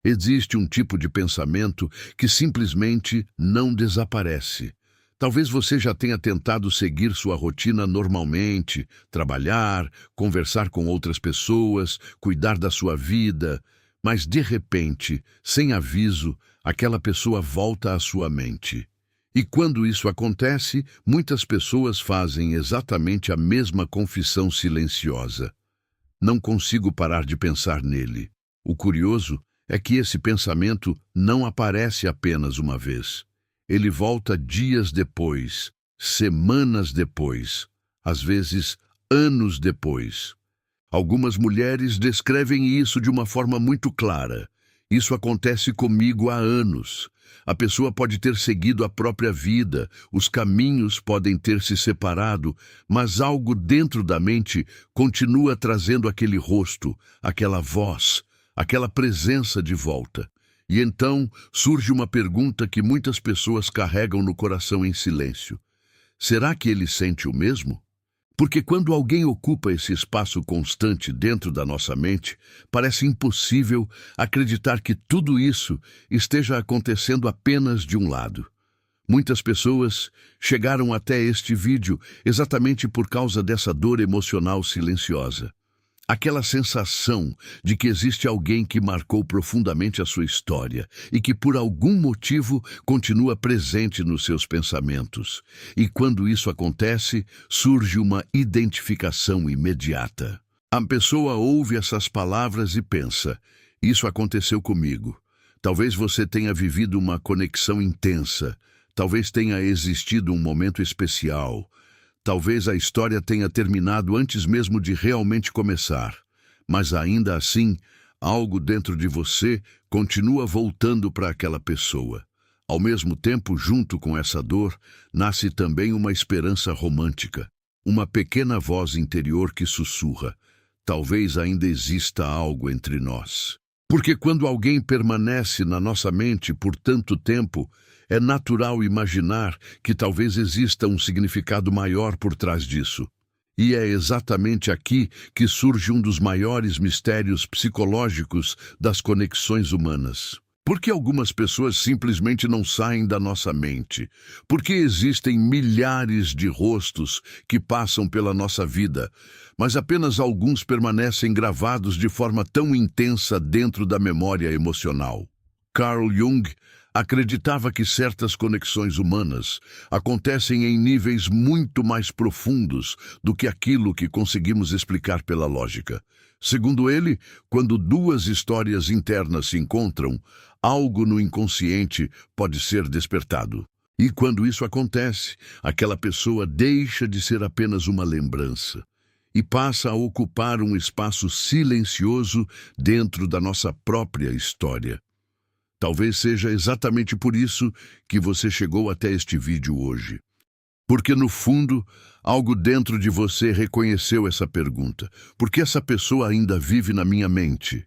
Existe um tipo de pensamento que simplesmente não desaparece. Talvez você já tenha tentado seguir sua rotina normalmente, trabalhar, conversar com outras pessoas, cuidar da sua vida, mas de repente, sem aviso, aquela pessoa volta à sua mente. E quando isso acontece, muitas pessoas fazem exatamente a mesma confissão silenciosa. Não consigo parar de pensar nele. O curioso é que esse pensamento não aparece apenas uma vez. Ele volta dias depois, semanas depois, às vezes anos depois. Algumas mulheres descrevem isso de uma forma muito clara. Isso acontece comigo há anos. A pessoa pode ter seguido a própria vida, os caminhos podem ter se separado, mas algo dentro da mente continua trazendo aquele rosto, aquela voz, aquela presença de volta. E então surge uma pergunta que muitas pessoas carregam no coração em silêncio. Será que ele sente o mesmo? Porque quando alguém ocupa esse espaço constante dentro da nossa mente, parece impossível acreditar que tudo isso esteja acontecendo apenas de um lado. Muitas pessoas chegaram até este vídeo exatamente por causa dessa dor emocional silenciosa. Aquela sensação de que existe alguém que marcou profundamente a sua história e que por algum motivo continua presente nos seus pensamentos. E quando isso acontece, surge uma identificação imediata. A pessoa ouve essas palavras e pensa: isso aconteceu comigo. Talvez você tenha vivido uma conexão intensa, talvez tenha existido um momento especial. Talvez a história tenha terminado antes mesmo de realmente começar, mas ainda assim, algo dentro de você continua voltando para aquela pessoa. Ao mesmo tempo, junto com essa dor, nasce também uma esperança romântica, uma pequena voz interior que sussurra: talvez ainda exista algo entre nós. Porque quando alguém permanece na nossa mente por tanto tempo, é natural imaginar que talvez exista um significado maior por trás disso. E é exatamente aqui que surge um dos maiores mistérios psicológicos das conexões humanas. Por que algumas pessoas simplesmente não saem da nossa mente? Por que existem milhares de rostos que passam pela nossa vida, mas apenas alguns permanecem gravados de forma tão intensa dentro da memória emocional? Carl Jung acreditava que certas conexões humanas acontecem em níveis muito mais profundos do que aquilo que conseguimos explicar pela lógica. Segundo ele, quando duas histórias internas se encontram, algo no inconsciente pode ser despertado. E quando isso acontece, aquela pessoa deixa de ser apenas uma lembrança e passa a ocupar um espaço silencioso dentro da nossa própria história. Talvez seja exatamente por isso que você chegou até este vídeo hoje. Porque, no fundo, algo dentro de você reconheceu essa pergunta. Por que essa pessoa ainda vive na minha mente?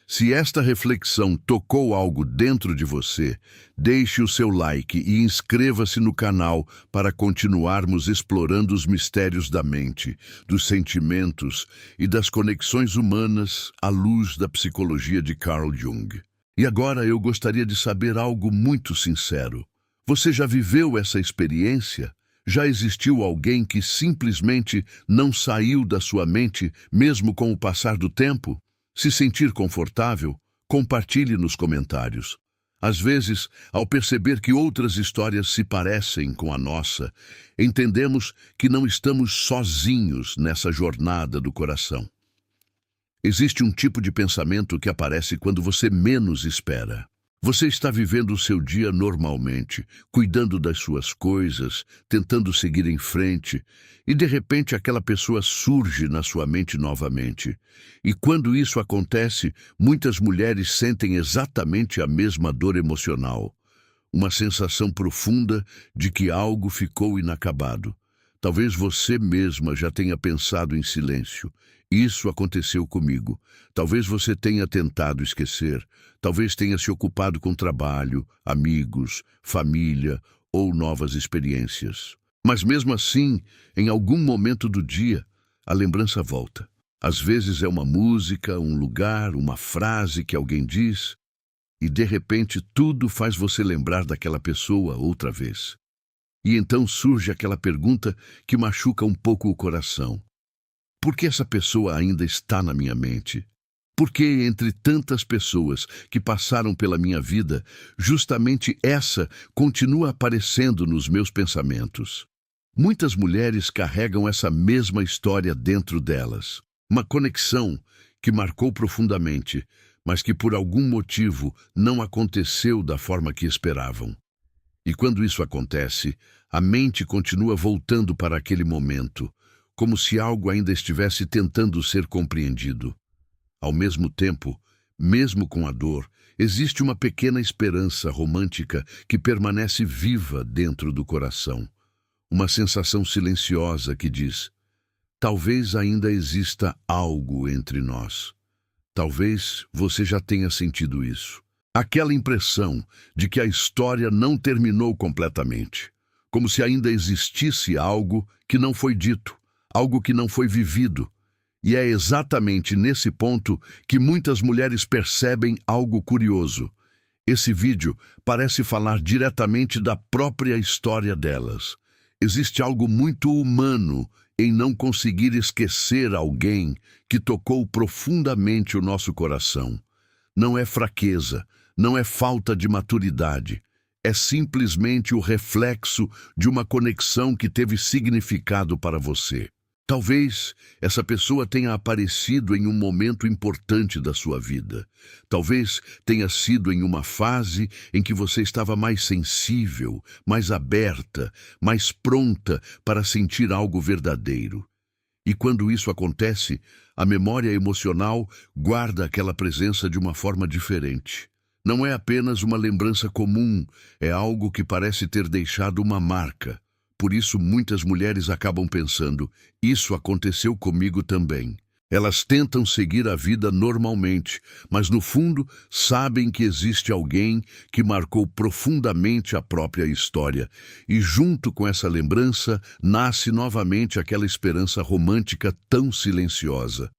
Se esta reflexão tocou algo dentro de você, deixe o seu like e inscreva-se no canal para continuarmos explorando os mistérios da mente, dos sentimentos e das conexões humanas à luz da psicologia de Carl Jung. E agora eu gostaria de saber algo muito sincero. Você já viveu essa experiência? Já existiu alguém que simplesmente não saiu da sua mente, mesmo com o passar do tempo? Se sentir confortável, compartilhe nos comentários. Às vezes, ao perceber que outras histórias se parecem com a nossa, entendemos que não estamos sozinhos nessa jornada do coração. Existe um tipo de pensamento que aparece quando você menos espera. Você está vivendo o seu dia normalmente, cuidando das suas coisas, tentando seguir em frente, e de repente aquela pessoa surge na sua mente novamente. E quando isso acontece, muitas mulheres sentem exatamente a mesma dor emocional. Uma sensação profunda de que algo ficou inacabado. Talvez você mesma já tenha pensado em silêncio. Isso aconteceu comigo. Talvez você tenha tentado esquecer. Talvez tenha se ocupado com trabalho, amigos, família ou novas experiências. Mas mesmo assim, em algum momento do dia, a lembrança volta. Às vezes é uma música, um lugar, uma frase que alguém diz. e de repente tudo faz você lembrar daquela pessoa outra vez. E então surge aquela pergunta que machuca um pouco o coração. Por que essa pessoa ainda está na minha mente? Por que, entre tantas pessoas que passaram pela minha vida, justamente essa continua aparecendo nos meus pensamentos? Muitas mulheres carregam essa mesma história dentro delas. Uma conexão que marcou profundamente, mas que por algum motivo não aconteceu da forma que esperavam. E quando isso acontece, a mente continua voltando para aquele momento, como se algo ainda estivesse tentando ser compreendido. Ao mesmo tempo, mesmo com a dor, existe uma pequena esperança romântica que permanece viva dentro do coração. Uma sensação silenciosa que diz: talvez ainda exista algo entre nós. Talvez você já tenha sentido isso. Aquela impressão de que a história não terminou completamente, como se ainda existisse algo que não foi dito, algo que não foi vivido. E é exatamente nesse ponto que muitas mulheres percebem algo curioso. Esse vídeo parece falar diretamente da própria história delas. Existe algo muito humano em não conseguir esquecer alguém que tocou profundamente o nosso coração. Não é fraqueza, não é falta de maturidade. É simplesmente o reflexo de uma conexão que teve significado para você. Talvez essa pessoa tenha aparecido em um momento importante da sua vida. Talvez tenha sido em uma fase em que você estava mais sensível, mais aberta, mais pronta para sentir algo verdadeiro. E quando isso acontece, a memória emocional guarda aquela presença de uma forma diferente. Não é apenas uma lembrança comum, é algo que parece ter deixado uma marca. Por isso, muitas mulheres acabam pensando: isso aconteceu comigo também. Elas tentam seguir a vida normalmente, mas no fundo sabem que existe alguém que marcou profundamente a própria história. E junto com essa lembrança, nasce novamente aquela esperança romântica tão silenciosa.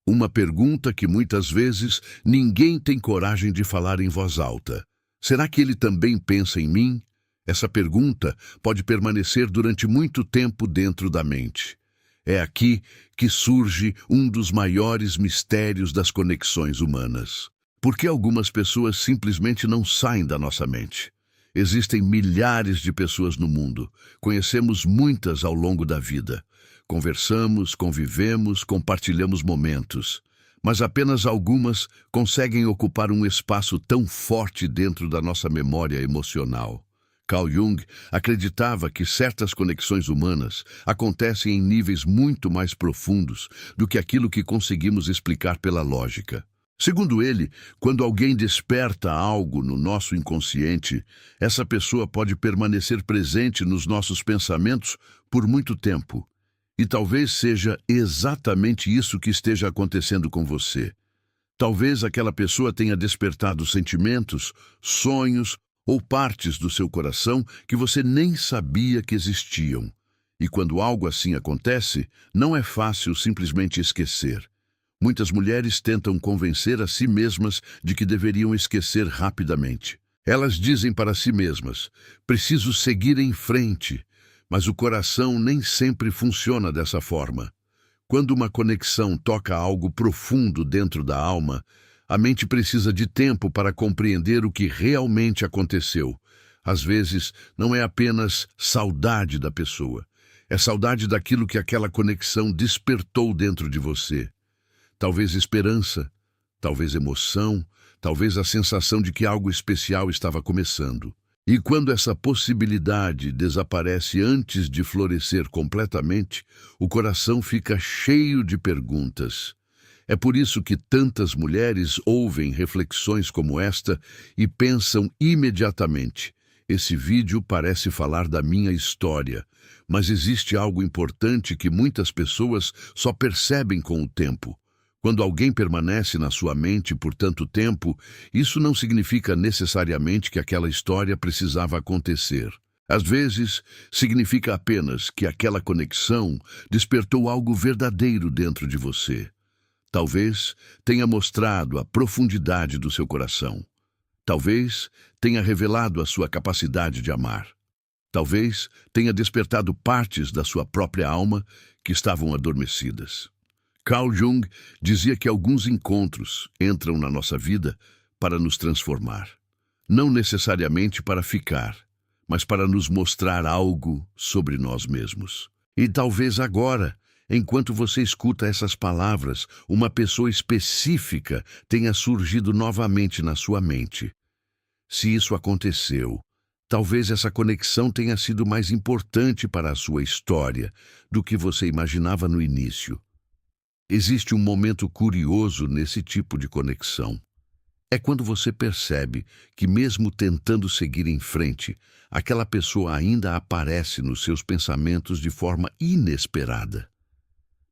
Uma pergunta que muitas vezes ninguém tem coragem de falar em voz alta. Será que ele também pensa em mim? Essa pergunta pode permanecer durante muito tempo dentro da mente. É aqui que surge um dos maiores mistérios das conexões humanas. Por que algumas pessoas simplesmente não saem da nossa mente? Existem milhares de pessoas no mundo. Conhecemos muitas ao longo da vida. Conversamos, convivemos, compartilhamos momentos. Mas apenas algumas conseguem ocupar um espaço tão forte dentro da nossa memória emocional. Carl Jung acreditava que certas conexões humanas acontecem em níveis muito mais profundos do que aquilo que conseguimos explicar pela lógica. Segundo ele, quando alguém desperta algo no nosso inconsciente, essa pessoa pode permanecer presente nos nossos pensamentos por muito tempo. E talvez seja exatamente isso que esteja acontecendo com você. Talvez aquela pessoa tenha despertado sentimentos, sonhos ou partes do seu coração que você nem sabia que existiam. E quando algo assim acontece, não é fácil simplesmente esquecer. Muitas mulheres tentam convencer a si mesmas de que deveriam esquecer rapidamente. Elas dizem para si mesmas: preciso seguir em frente. Mas o coração nem sempre funciona dessa forma. Quando uma conexão toca algo profundo dentro da alma, a mente precisa de tempo para compreender o que realmente aconteceu. Às vezes, não é apenas saudade da pessoa. É saudade daquilo que aquela conexão despertou dentro de você. Talvez esperança, talvez emoção, talvez a sensação de que algo especial estava começando. E quando essa possibilidade desaparece antes de florescer completamente, o coração fica cheio de perguntas. É por isso que tantas mulheres ouvem reflexões como esta e pensam imediatamente: esse vídeo parece falar da minha história, mas existe algo importante que muitas pessoas só percebem com o tempo. Quando alguém permanece na sua mente por tanto tempo, isso não significa necessariamente que aquela história precisava acontecer. Às vezes, significa apenas que aquela conexão despertou algo verdadeiro dentro de você. Talvez tenha mostrado a profundidade do seu coração. Talvez tenha revelado a sua capacidade de amar. Talvez tenha despertado partes da sua própria alma que estavam adormecidas. Carl Jung dizia que alguns encontros entram na nossa vida para nos transformar. Não necessariamente para ficar, mas para nos mostrar algo sobre nós mesmos. E talvez agora, enquanto você escuta essas palavras, uma pessoa específica tenha surgido novamente na sua mente. Se isso aconteceu, talvez essa conexão tenha sido mais importante para a sua história do que você imaginava no início. Existe um momento curioso nesse tipo de conexão. É quando você percebe que, mesmo tentando seguir em frente, aquela pessoa ainda aparece nos seus pensamentos de forma inesperada.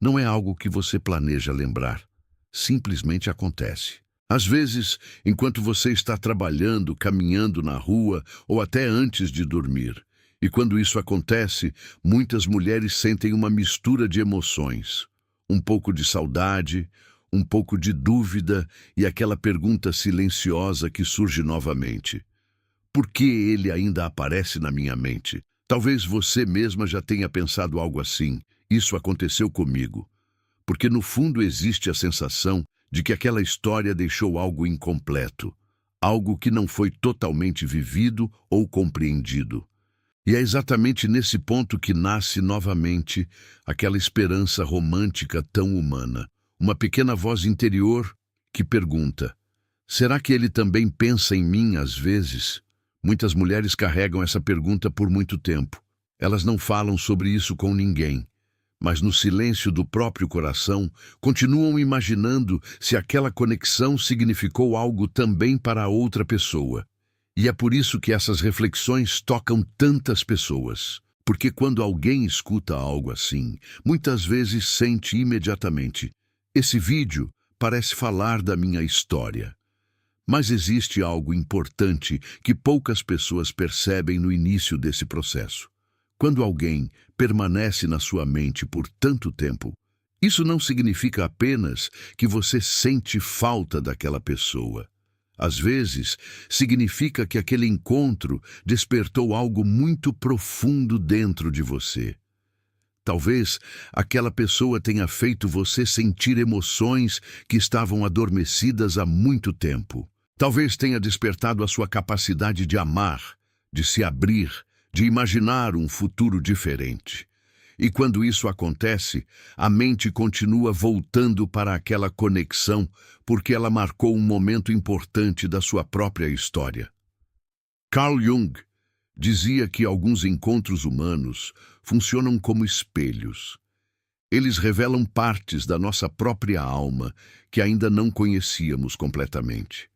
Não é algo que você planeja lembrar, simplesmente acontece. Às vezes, enquanto você está trabalhando, caminhando na rua ou até antes de dormir. E quando isso acontece, muitas mulheres sentem uma mistura de emoções. Um pouco de saudade, um pouco de dúvida e aquela pergunta silenciosa que surge novamente. Por que ele ainda aparece na minha mente? Talvez você mesma já tenha pensado algo assim. Isso aconteceu comigo. Porque no fundo existe a sensação de que aquela história deixou algo incompleto, algo que não foi totalmente vivido ou compreendido. E é exatamente nesse ponto que nasce novamente aquela esperança romântica tão humana. Uma pequena voz interior que pergunta: será que ele também pensa em mim às vezes? Muitas mulheres carregam essa pergunta por muito tempo. Elas não falam sobre isso com ninguém, mas no silêncio do próprio coração continuam imaginando se aquela conexão significou algo também para a outra pessoa. E é por isso que essas reflexões tocam tantas pessoas. Porque quando alguém escuta algo assim, muitas vezes sente imediatamente: esse vídeo parece falar da minha história. Mas existe algo importante que poucas pessoas percebem no início desse processo. Quando alguém permanece na sua mente por tanto tempo, isso não significa apenas que você sente falta daquela pessoa. Às vezes, significa que aquele encontro despertou algo muito profundo dentro de você. Talvez aquela pessoa tenha feito você sentir emoções que estavam adormecidas há muito tempo. Talvez tenha despertado a sua capacidade de amar, de se abrir, de imaginar um futuro diferente. E quando isso acontece, a mente continua voltando para aquela conexão porque ela marcou um momento importante da sua própria história. Carl Jung dizia que alguns encontros humanos funcionam como espelhos. Eles revelam partes da nossa própria alma que ainda não conhecíamos completamente.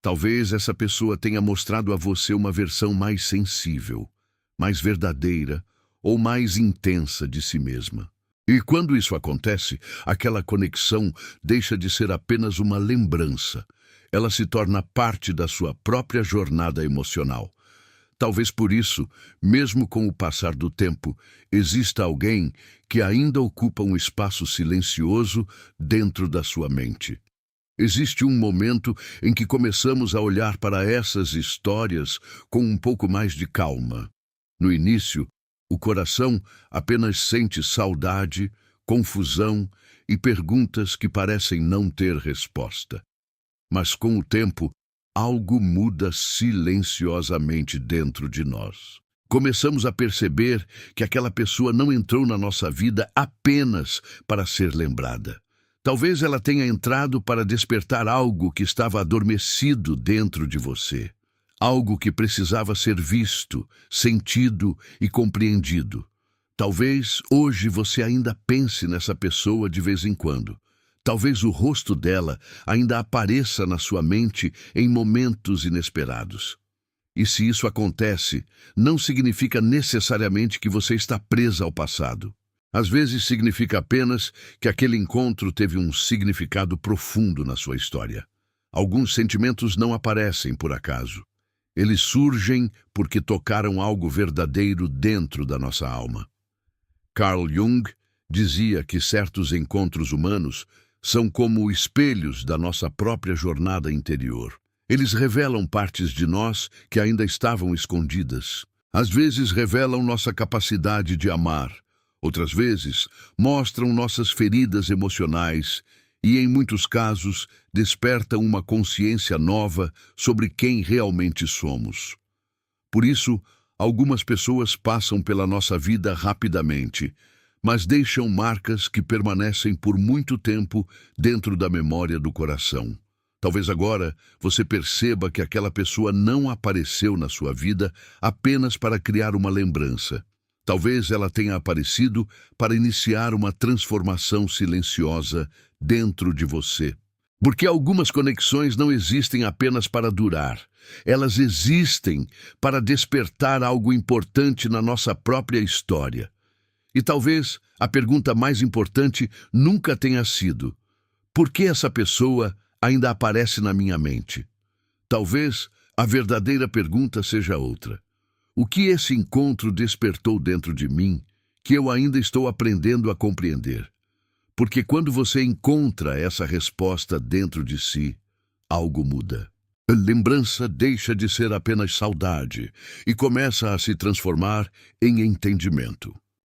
Talvez essa pessoa tenha mostrado a você uma versão mais sensível, mais verdadeira ou mais intensa de si mesma. E quando isso acontece, aquela conexão deixa de ser apenas uma lembrança. Ela se torna parte da sua própria jornada emocional. Talvez por isso, mesmo com o passar do tempo, exista alguém que ainda ocupa um espaço silencioso dentro da sua mente. Existe um momento em que começamos a olhar para essas histórias com um pouco mais de calma. No início, o coração apenas sente saudade, confusão e perguntas que parecem não ter resposta. Mas com o tempo, algo muda silenciosamente dentro de nós. Começamos a perceber que aquela pessoa não entrou na nossa vida apenas para ser lembrada. Talvez ela tenha entrado para despertar algo que estava adormecido dentro de você. Algo que precisava ser visto, sentido e compreendido. Talvez hoje você ainda pense nessa pessoa de vez em quando. Talvez o rosto dela ainda apareça na sua mente em momentos inesperados. E se isso acontece, não significa necessariamente que você está presa ao passado. Às vezes significa apenas que aquele encontro teve um significado profundo na sua história. Alguns sentimentos não aparecem por acaso. Eles surgem porque tocaram algo verdadeiro dentro da nossa alma. Carl Jung dizia que certos encontros humanos são como espelhos da nossa própria jornada interior. Eles revelam partes de nós que ainda estavam escondidas. Às vezes revelam nossa capacidade de amar. Outras vezes mostram nossas feridas emocionais e, em muitos casos, despertam uma consciência nova sobre quem realmente somos. Por isso, algumas pessoas passam pela nossa vida rapidamente, mas deixam marcas que permanecem por muito tempo dentro da memória do coração. Talvez agora você perceba que aquela pessoa não apareceu na sua vida apenas para criar uma lembrança. Talvez ela tenha aparecido para iniciar uma transformação silenciosa dentro de você. Porque algumas conexões não existem apenas para durar. Elas existem para despertar algo importante na nossa própria história. E talvez a pergunta mais importante nunca tenha sido: por que essa pessoa ainda aparece na minha mente? Talvez a verdadeira pergunta seja outra. O que esse encontro despertou dentro de mim que eu ainda estou aprendendo a compreender? Porque quando você encontra essa resposta dentro de si, algo muda. A lembrança deixa de ser apenas saudade e começa a se transformar em entendimento.